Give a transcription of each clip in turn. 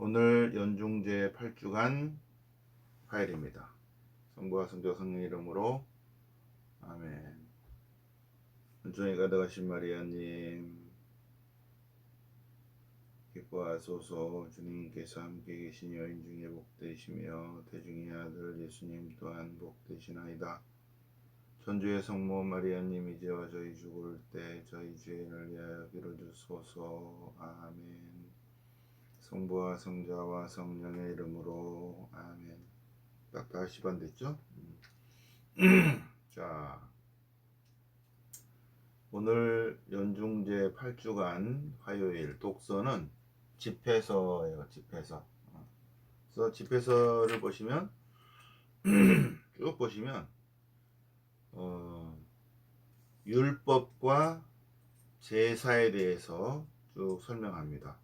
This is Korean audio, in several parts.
오늘 연중제 8주간 파일입니다. 성부와 성자 성령 이름으로 아멘. 은총이 가득하신 마리아님 기뻐하소서. 주님께서 함께 계신 여인 중에 복되시며 태중의 아들 예수님 또한 복되시나이다. 천주의 성모 마리아님 이제와 저희 죽을 때 저희 죄인을 위하여 빌어주소서. 아멘. 성부와 성자와 성령의 이름으로 아멘. 딱 5시 반 됐죠? 자, 오늘 연중제 8주간 화요일 독서는 집회서예요. 집회서. 그래서 집회서를 보시면 쭉 보시면 율법과 제사에 대해서 쭉 설명합니다.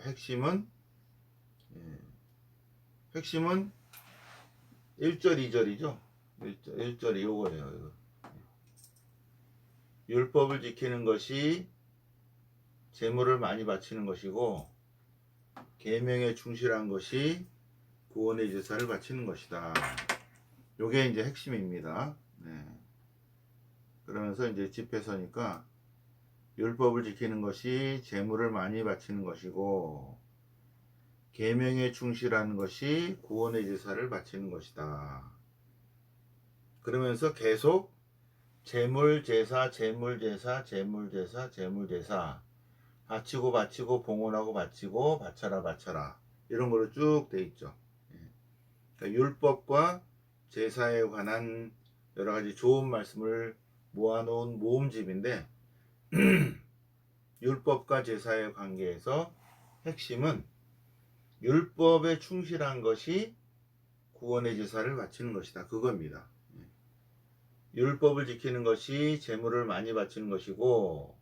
핵심은 1절, 2절이죠. 1절이 요거예요. 이거. 율법을 지키는 것이 제물을 많이 바치는 것이고 계명에 충실한 것이 구원의 제사를 바치는 것이다. 요게 이제 핵심입니다. 네. 그러면서 이제 집회서니까 율법을 지키는 것이 제물을 많이 바치는 것이고 계명에 충실한 것이 구원의 제사를 바치는 것이다. 그러면서 계속 제물제사, 제물제사, 제물제사, 제물제사 바치고 봉헌하고 바치고 바쳐라 이런 걸로 쭉 돼 있죠. 그러니까 율법과 제사에 관한 여러 가지 좋은 말씀을 모아놓은 모음집인데 율법과 제사의 관계에서 핵심은 율법에 충실한 것이 구원의 제사를 바치는 것이다. 그겁니다. 율법을 지키는 것이 제물을 많이 바치는 것이고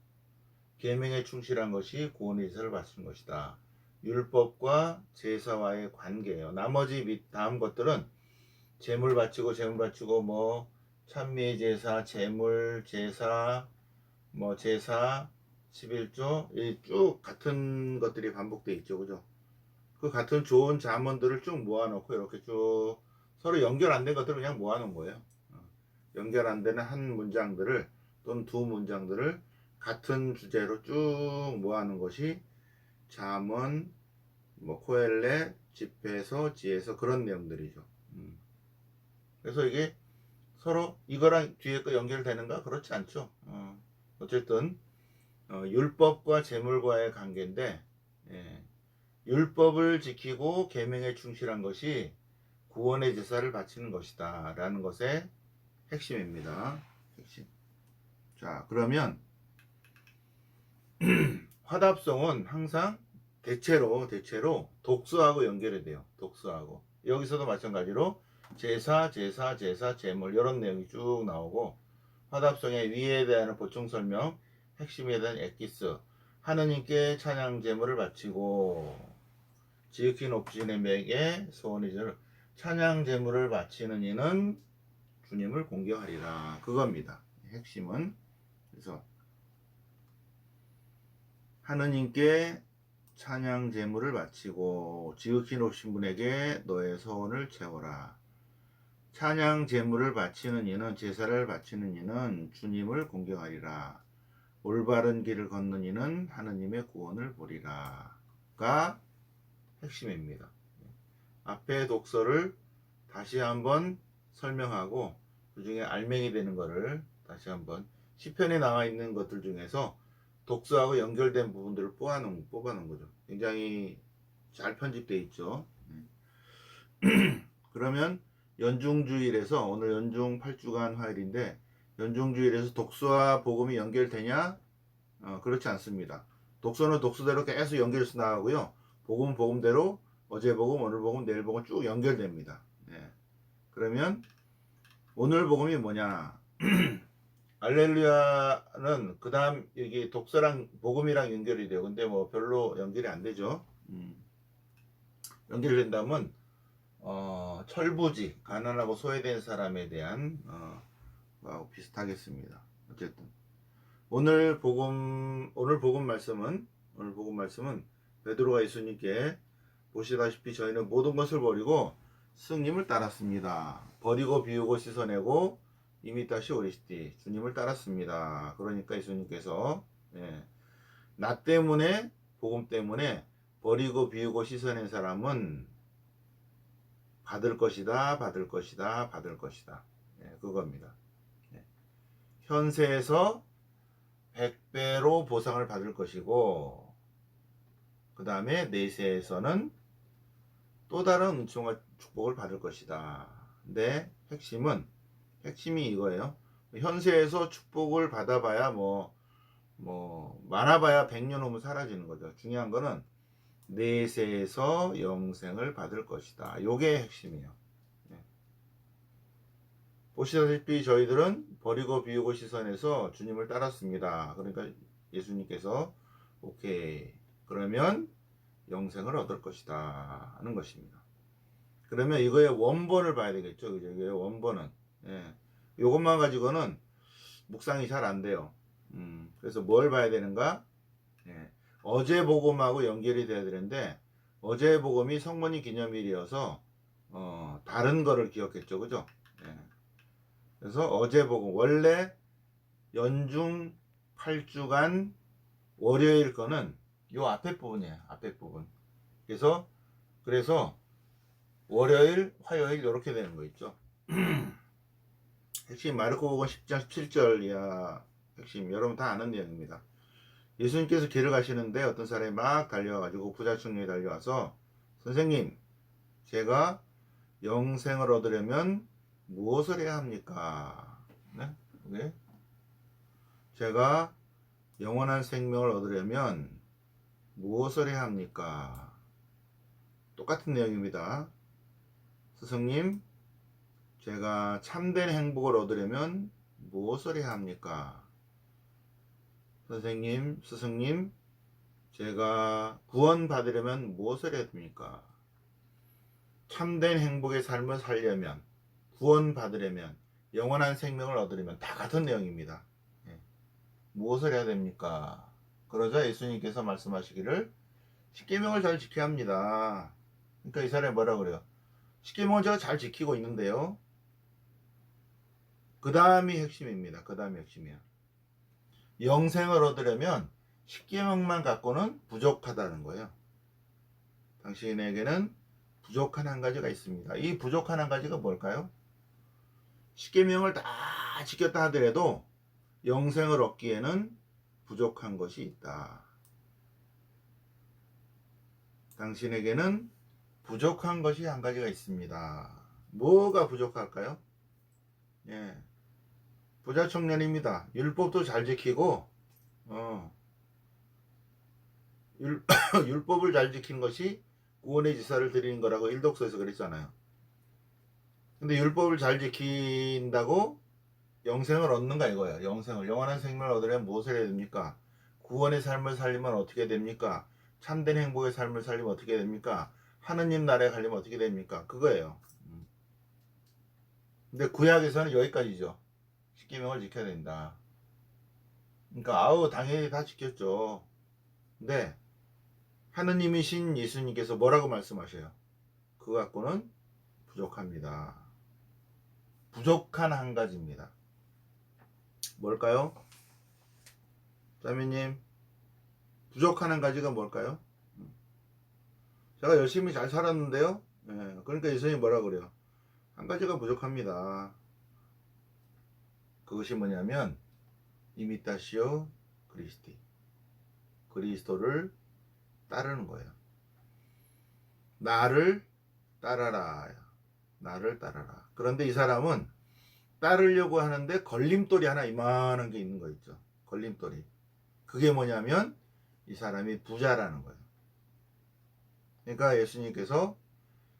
계명에 충실한 것이 구원의 제사를 바치는 것이다. 율법과 제사와의 관계예요. 나머지 다음 것들은 제물 바치고 뭐 찬미의 제사, 제물, 제사, 뭐 제사, 11조 쭉 같은 것들이 반복되어 있죠. 그죠? 그 같은 좋은 잠언들을 쭉 모아놓고 이렇게 쭉 서로 연결 안 된 것들을 그냥 모아놓은 거예요. 연결 안 되는 한 문장들을 또는 두 문장들을 같은 주제로 쭉 모아놓은 것이 잠언, 뭐 코엘렛, 집회서, 지혜서 그런 내용들이죠. 그래서 이게 서로 이거랑 뒤에 거 연결되는가? 그렇지 않죠. 어쨌든 율법과 제물과의 관계인데 율법을 지키고 계명에 충실한 것이 구원의 제사를 바치는 것이다 라는 것의 핵심입니다. 핵심. 자, 그러면 화답송은 항상 대체로 독서하고 연결이 돼요. 독서하고. 여기서도 마찬가지로 제사, 제물 이런 내용이 쭉 나오고 화답송의 위에 대한 보충 설명, 핵심에 대한 엑기스, 하느님께 찬양 제물을 바치고 지극히 높으신 이에게 소원의 제를 찬양 제물을 바치는 이는 주님을 공경하리라. 그겁니다. 핵심은. 그래서 하느님께 찬양 제물을 바치고 지극히 높으신 분에게 너의 소원을 채워라. 찬양 제물을 바치는 이는 제사를 바치는 이는 주님을 공경하리라. 올바른 길을 걷는 이는 하느님의 구원을 보리라가 핵심입니다. 앞에 독서를 다시 한번 설명하고 그 중에 알맹이 되는 것을 다시 한번 시편에 나와 있는 것들 중에서 독서하고 연결된 부분들을 뽑아놓은 거죠. 굉장히 잘 편집되어 있죠. 그러면 연중주일에서 오늘 연중 8주간 화요일인데 연중주일에서 독서와 복음이 연결되냐? 그렇지 않습니다. 독서는 독서대로 계속 연결해서 나가고요. 복음은 복음대로 어제 복음, 오늘 복음, 내일 복음 쭉 연결됩니다. 그러면 오늘 복음이 뭐냐? 알렐루야는 그 다음 여기 독서랑 복음이랑 연결이 돼요. 근데 뭐 별로 연결이 안 되죠. 연결이 된다면 철부지 가난하고 소외된 사람에 대한 비슷하겠습니다. 어쨌든 오늘 복음 말씀은 베드로가 예수님께 보시다시피 저희는 모든 것을 버리고 스승님을 따랐습니다. 버리고 비우고 씻어내고 이미타시 오리스티 주님을 따랐습니다. 그러니까 예수님께서 나 때문에 복음 때문에 버리고 비우고 씻어낸 사람은 받을 것이다, 받을 것이다, 받을 것이다. 그겁니다. 현세에서 100배로 보상을 받을 것이고, 그 다음에 내세에서는 또 다른 은총과 축복을 받을 것이다. 근데 핵심이 이거예요. 현세에서 축복을 받아봐야 많아봐야 100년 후면 사라지는 거죠. 중요한 거는 내세에서 영생을 받을 것이다. 요게 핵심이에요. 보시다시피 저희들은 버리고 비우고 씻어내서 주님을 따랐습니다. 그러니까 예수님께서 오케이 그러면 영생을 얻을 것이다 하는 것입니다. 그러면 이거의 원본을 봐야 되겠죠. 그죠? 이게 원본은 요것만 가지고는 묵상이 잘 안 돼요. 그래서 뭘 봐야 되는가? 어제 복음하고 연결이 돼야 되는데 어제 복음이 성모님 기념일이어서 다른 거를 기억했죠. 그죠? 그래서 어제 복음 원래 연중 8주간 월요일 거는 요 앞에 부분이에요. 앞에 부분. 그래서 월요일, 화요일 이렇게 되는 거 있죠. 핵심 마르코복음 10장 17절 이하 핵심 여러분 다 아는 내용입니다. 예수님께서 길을 가시는데 어떤 사람이 막 달려와가지고 부자 청년이 달려와서 선생님 제가 영생을 얻으려면 무엇을 해야 합니까? 네? 제가 영원한 생명을 얻으려면 무엇을 해야 합니까? 똑같은 내용입니다. 스승님, 제가 참된 행복을 얻으려면 무엇을 해야 합니까? 선생님, 스승님, 제가 구원 받으려면 무엇을 해야 됩니까? 참된 행복의 삶을 살려면, 구원 받으려면, 영원한 생명을 얻으려면 다 같은 내용입니다. 무엇을 해야 됩니까? 그러자 예수님께서 말씀하시기를 십계명을 잘 지켜야 합니다. 그러니까 이 사람이 뭐라 그래요? 십계명을 제가 잘 지키고 있는데요. 그 다음이 핵심입니다. 그 다음이 핵심이야. 영생을 얻으려면 십계명만 갖고는 부족하다는 거예요. 당신에게는 부족한 한 가지가 있습니다. 이 부족한 한 가지가 뭘까요? 십계명을 다 지켰다 하더라도 영생을 얻기에는 부족한 것이 있다. 당신에게는 부족한 것이 한 가지가 있습니다. 뭐가 부족할까요? 부자 청년입니다. 율법도 잘 지키고 율법을 잘 지키는 것이 구원의 지사를 드리는 거라고 일독서에서 그랬잖아요. 근데 율법을 잘 지킨다고 영생을 얻는가 이거예요. 영원한 생명을 얻으려면 무엇을 해야 됩니까? 구원의 삶을 살리면 어떻게 됩니까? 참된 행복의 삶을 살리면 어떻게 됩니까? 하느님 나라에 가려면 어떻게 됩니까? 그거예요. 근데 구약에서는 여기까지죠. 십계명을 지켜야 된다. 그러니까 당연히 다 지켰죠. 근데 하느님이신 예수님께서 뭐라고 말씀하셔요? 그거 갖고는 부족합니다. 부족한 한 가지입니다. 뭘까요? 자매님, 부족한 한 가지가 뭘까요? 제가 열심히 잘 살았는데요. 그러니까 예수님이 뭐라 그래요? 한 가지가 부족합니다. 그것이 뭐냐면 이미타시오 그리스티, 그리스도를 따르는 거예요. 나를 따라라. 나를 따라라. 그런데 이 사람은 따르려고 하는데 걸림돌이 하나 이만한 게 있는 거 있죠. 걸림돌이. 그게 뭐냐면 이 사람이 부자라는 거예요. 그러니까 예수님께서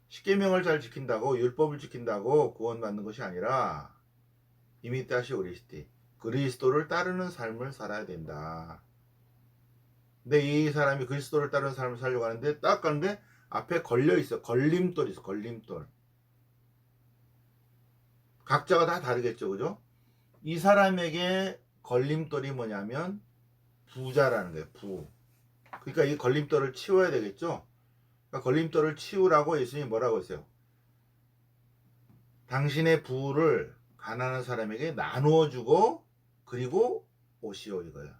십계명을 잘 지킨다고 율법을 지킨다고 구원받는 것이 아니라 이미타시 오리스티, 그리스도를 따르는 삶을 살아야 된다. 근데 이 사람이 그리스도를 따르는 삶을 살려고 하는데 딱 가는데 앞에 걸려 있어. 걸림돌이 있어. 걸림돌. 각자가 다 다르겠죠. 그죠? 이 사람에게 걸림돌이 뭐냐면 부자라는 거예요. 그러니까 이 걸림돌을 치워야 되겠죠. 그러니까 걸림돌을 치우라고 예수님이 뭐라고 했어요? 당신의 부를 가난한 사람에게 나누어 주고 그리고 오시오 이거야.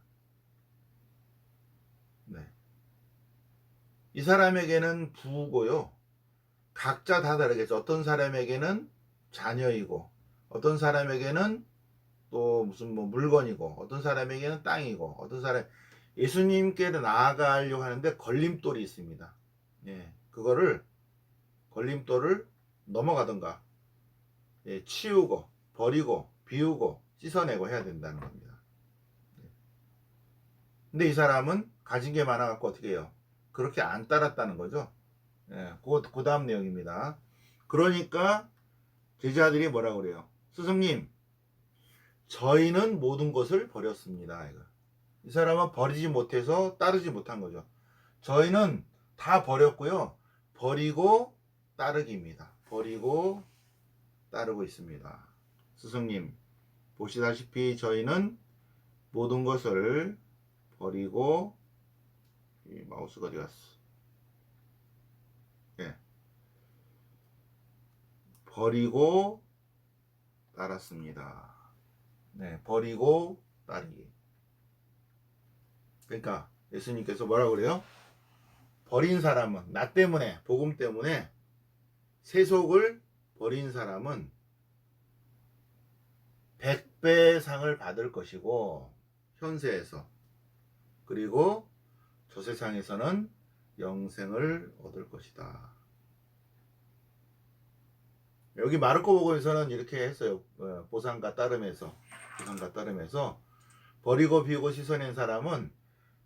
네. 이 사람에게는 부고요. 각자 다 다르겠죠. 어떤 사람에게는 자녀이고, 어떤 사람에게는 또 무슨 뭐 물건이고, 어떤 사람에게는 땅이고, 어떤 사람 예수님께 나아가려고 하는데 걸림돌이 있습니다. 예, 그거를 걸림돌을 넘어가든가 예, 치우고 버리고 비우고 씻어내고 해야 된다는 겁니다. 근데 이 사람은 가진 게 많아갖고 어떻게 해요? 그렇게 안 따랐다는 거죠. 예, 그 다음 내용입니다. 그러니까 제자들이 뭐라고 그래요? 스승님, 저희는 모든 것을 버렸습니다. 이거. 이 사람은 버리지 못해서 따르지 못한 거죠. 저희는 다 버렸고요. 버리고 따르기입니다. 버리고 따르고 있습니다. 스승님, 보시다시피 저희는 모든 것을 버리고 이 마우스가 어디 갔어? 예. 버리고 따랐습니다. 네, 버리고 따르기. 그러니까 예수님께서 뭐라고 그래요? 버린 사람은 나 때문에 복음 때문에 세속을 버린 사람은 100배 상을 받을 것이고 현세에서 그리고 저 세상에서는 영생을 얻을 것이다. 여기 마르코 복음에서는 이렇게 했어요. 보상과 따름에서 버리고 비우고 씻어낸 사람은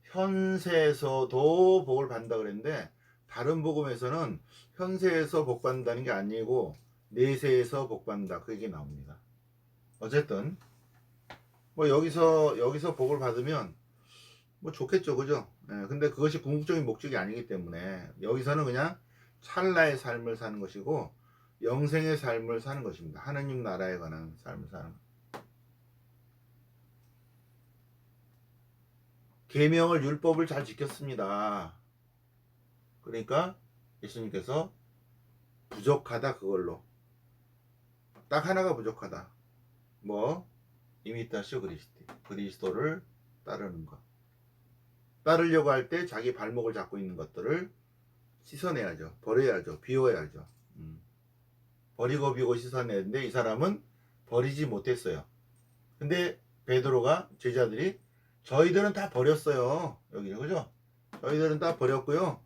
현세에서도 복을 받는다 그랬는데 다른 복음에서는 현세에서 복 받는다는 게 아니고 내세에서 복 받는다 그 얘기 나옵니다. 어쨌든 뭐 여기서 복을 받으면 뭐 좋겠죠, 그죠? 예, 근데 그것이 궁극적인 목적이 아니기 때문에 여기서는 그냥 찰나의 삶을 사는 것이고 영생의 삶을 사는 것입니다. 하느님 나라에 관한 삶을 사는 것. 계명을 율법을 잘 지켰습니다. 그러니까 예수님께서 부족하다 그걸로 딱 하나가 부족하다. 뭐 이미타시오 그리스도를 따르는 것. 따르려고 할 때 자기 발목을 잡고 있는 것들을 씻어내야죠. 버려야죠. 비워야죠. 버리고 비우고 씻어내는데 이 사람은 버리지 못했어요. 근데 베드로가 제자들이 저희들은 다 버렸어요. 여기 그죠? 저희들은 다 버렸고요.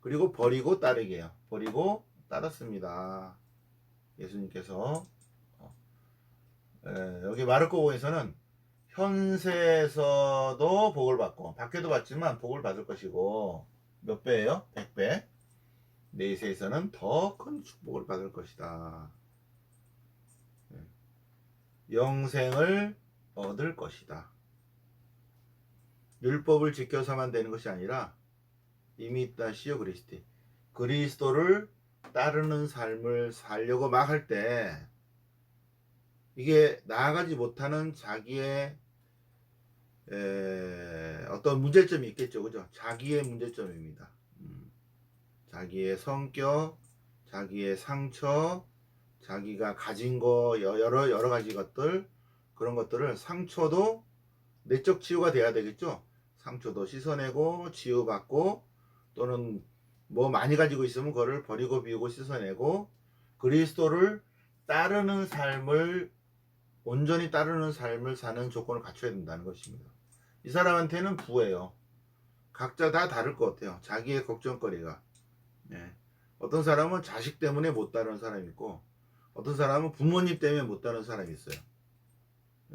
그리고 버리고 따르게요. 버리고 따랐습니다. 예수님께서 여기 마르코복음에서는 현세에서도 복을 받고 밖에도 받지만 복을 받을 것이고 몇 배예요? 100배. 내세에서는 더 큰 축복을 받을 것이다. 영생을 얻을 것이다. 율법을 지켜서만 되는 것이 아니라 이미타시오 그리스도를 따르는 삶을 살려고 막 할 때 이게 나아가지 못하는 자기의 어떤 문제점이 있겠죠, 그죠? 자기의 문제점입니다. 자기의 성격, 자기의 상처, 자기가 가진 거 여러 가지 것들 그런 것들을 상처도 내적 치유가 돼야 되겠죠. 상처도 씻어내고 치유받고 또는 뭐 많이 가지고 있으면 그거를 버리고 비우고 씻어내고 그리스도를 따르는 삶을 온전히 따르는 삶을 사는 조건을 갖춰야 된다는 것입니다. 이 사람한테는 부예요. 각자 다 다를 것 같아요. 자기의 걱정거리가. 예. 어떤 사람은 자식 때문에 못 따르는 사람이 있고 어떤 사람은 부모님 때문에 못 따르는 사람이 있어요.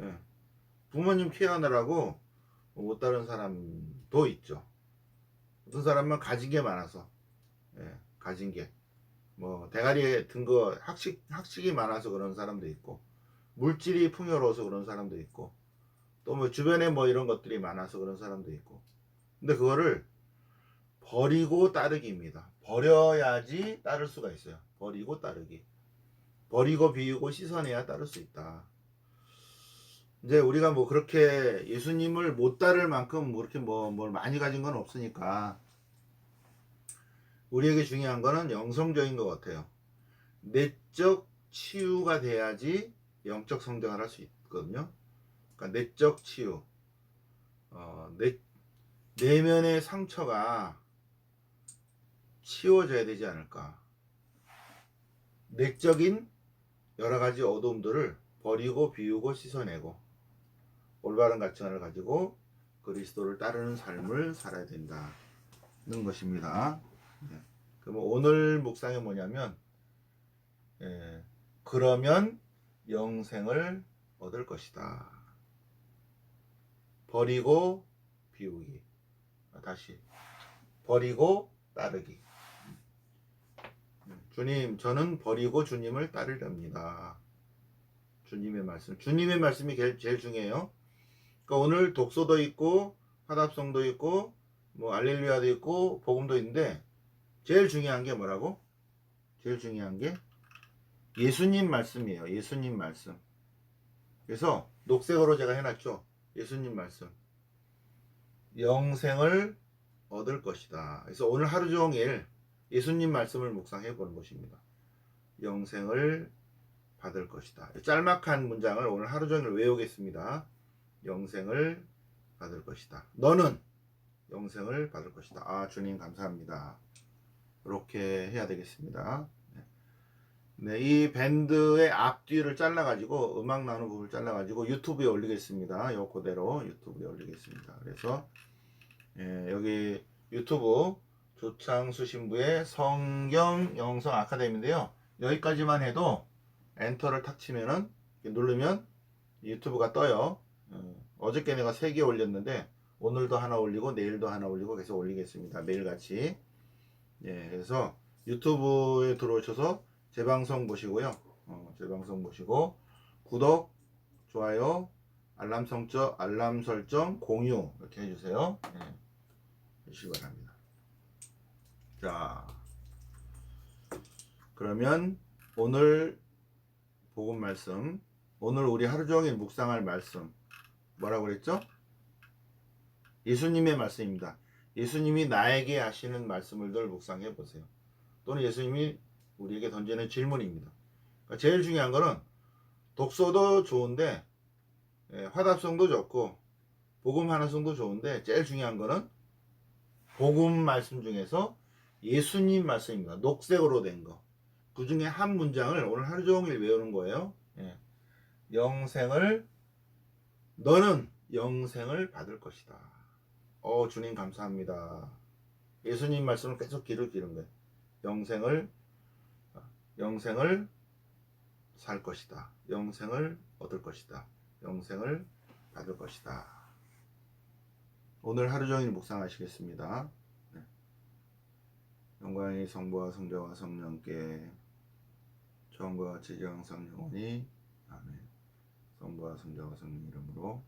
예. 부모님 케어하느라고 못 따르는 사람도 있죠. 어떤 사람은 가진 게 많아서 예. 가진 게 뭐 대가리에 든 거 학식이 많아서 그런 사람도 있고 물질이 풍요로워서 그런 사람도 있고 또 뭐 주변에 뭐 이런 것들이 많아서 그런 사람도 있고 근데 그거를 버리고 따르기입니다. 버려야지 따를 수가 있어요. 버리고 따르기. 버리고 비우고 씻어내야 따를 수 있다. 이제 우리가 뭐 그렇게 예수님을 못 따를 만큼 뭐 그렇게 뭘 많이 가진 건 없으니까 우리에게 중요한 거는 영성적인 것 같아요. 내적 치유가 돼야지 영적 성장을 할 수 있거든요. 그러니까 내적 치유, 내면의 상처가 치워져야 되지 않을까. 내적인 여러 가지 어두움들을 버리고 비우고 씻어내고 올바른 가치관을 가지고 그리스도를 따르는 삶을 살아야 된다는 것입니다. 그럼 오늘 묵상이 뭐냐면, 그러면 영생을 얻을 것이다. 버리고 비우기. 다시 버리고 따르기. 주님, 저는 버리고 주님을 따르렵니다. 주님의 말씀. 주님의 말씀이 제일 중요해요. 그러니까 오늘 독서도 있고 화답성도 있고 뭐 알렐루야도 있고 복음도 있는데 제일 중요한 게 뭐라고? 제일 중요한 게 예수님 말씀이에요. 예수님 말씀. 그래서 녹색으로 제가 해놨죠. 예수님 말씀. 영생을 얻을 것이다. 그래서 오늘 하루 종일 예수님 말씀을 묵상해 보는 것입니다. 영생을 받을 것이다. 짤막한 문장을 오늘 하루 종일 외우겠습니다. 영생을 받을 것이다. 너는 영생을 받을 것이다. 아, 주님 감사합니다. 이렇게 해야 되겠습니다. 네, 이 밴드의 앞뒤를 잘라가지고 음악 나오는 부분을 잘라가지고 유튜브에 올리겠습니다. 요 그대로 유튜브에 올리겠습니다. 그래서 여기 유튜브 조창수 신부의 성경 영성 아카데미인데요. 여기까지만 해도 엔터를 탁 치면은 누르면 유튜브가 떠요. 어저께 내가 3개 올렸는데 오늘도 하나 올리고 내일도 하나 올리고 계속 올리겠습니다. 매일같이. 그래서 유튜브에 들어오셔서 제 방송 보시고요. 제 방송 보시고 구독, 좋아요, 알람 설정, 공유 이렇게 해주세요. 해주시기 바랍니다. 자, 그러면 오늘 복음 말씀, 오늘 우리 하루 종일 묵상할 말씀 뭐라고 그랬죠? 예수님의 말씀입니다. 예수님이 나에게 하시는 말씀을 늘 묵상해 보세요. 또는 예수님이 우리에게 던지는 질문입니다. 그러니까 제일 중요한 거는 독서도 좋은데 화답성도 좋고 복음 하나성도 좋은데 제일 중요한 거는 복음 말씀 중에서 예수님 말씀입니다. 녹색으로 된 거. 그 중에 한 문장을 오늘 하루 종일 외우는 거예요. 너는 영생을 받을 것이다. 주님 감사합니다. 예수님 말씀을 계속 귀를 기른 거예요. 영생을 살 것이다. 영생을 얻을 것이다. 영생을 받을 것이다. 오늘 하루 종일 묵상하시겠습니다. 영광이 성부와 성자와 성령께 처음과 같이 이제 항상 영원히 아멘. 성부와 성자와 성령 이름으로